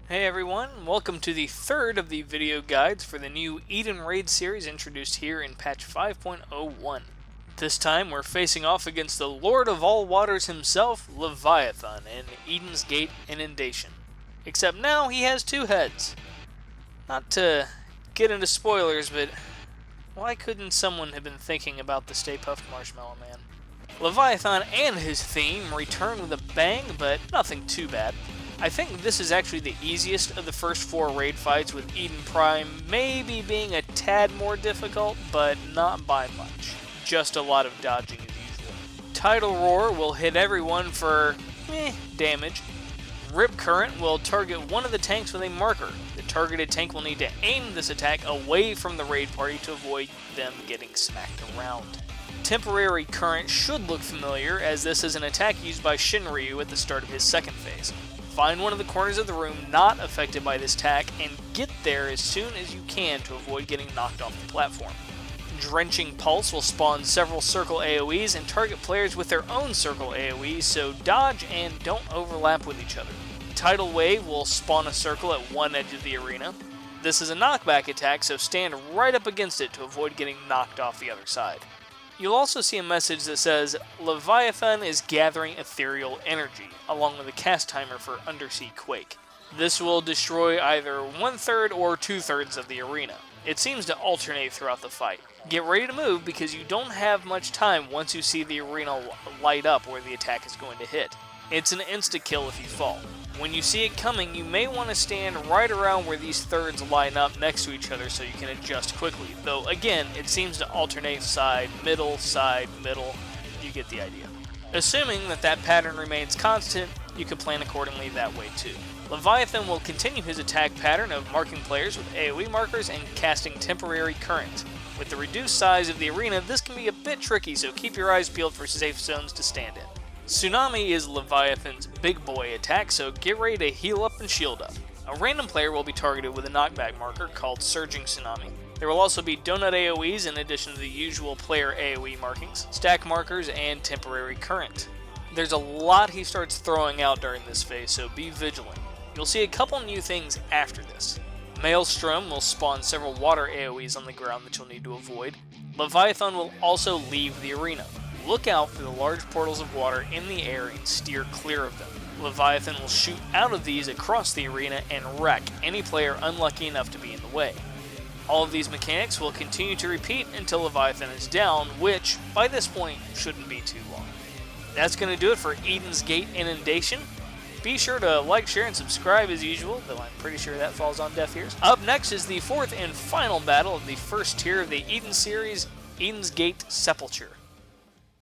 Hey everyone, welcome to the third of the video guides for the new Eden Raid series introduced here in patch 5.01. This time we're facing off against the Lord of all Waters himself, Leviathan, in Eden's Gate Inundation. Except now he has two heads. Not to get into spoilers, but why couldn't someone have been thinking about the Stay Puft Marshmallow Man? Leviathan and his theme return with a bang, but nothing too bad. I think this is actually the easiest of the first four raid fights, with Eden Prime maybe being a tad more difficult, but not by much. Just a lot of dodging as usual. Tidal Roar will hit everyone for damage. Rip Current will target one of the tanks with a marker. The targeted tank will need to aim this attack away from the raid party to avoid them getting smacked around. Temporary Current should look familiar, as this is an attack used by Shinryu at the start of his second phase. Find one of the corners of the room not affected by this attack and get there as soon as you can to avoid getting knocked off the platform. Drenching Pulse will spawn several circle AoEs and target players with their own circle AoEs, so dodge and don't overlap with each other. Tidal Wave will spawn a circle at one edge of the arena. This is a knockback attack, so stand right up against it to avoid getting knocked off the other side. You'll also see a message that says, Leviathan is gathering ethereal energy, along with a cast timer for Undersea Quake. This will destroy either 1/3 or 2/3 of the arena. It seems to alternate throughout the fight. Get ready to move because you don't have much time once you see the arena light up where the attack is going to hit. It's an insta-kill if you fall. When you see it coming, you may want to stand right around where these thirds line up next to each other so you can adjust quickly. Though, again, it seems to alternate side, middle, you get the idea. Assuming that pattern remains constant, you can plan accordingly that way too. Leviathan will continue his attack pattern of marking players with AoE markers and casting Temporary Current. With the reduced size of the arena, this can be a bit tricky, so keep your eyes peeled for safe zones to stand in. Tsunami is Leviathan's big boy attack, so get ready to heal up and shield up. A random player will be targeted with a knockback marker called Surging Tsunami. There will also be donut AoEs in addition to the usual player AoE markings, stack markers, and Temporary Current. There's a lot he starts throwing out during this phase, so be vigilant. You'll see a couple new things after this. Maelstrom will spawn several water AoEs on the ground that you'll need to avoid. Leviathan will also leave the arena. Look out for the large portals of water in the air and steer clear of them. Leviathan will shoot out of these across the arena and wreck any player unlucky enough to be in the way. All of these mechanics will continue to repeat until Leviathan is down, which, by this point, shouldn't be too long. That's going to do it for Eden's Gate Inundation. Be sure to like, share, and subscribe as usual, though I'm pretty sure that falls on deaf ears. Up next is the fourth and final battle of the first tier of the Eden series, Eden's Gate Sepulture.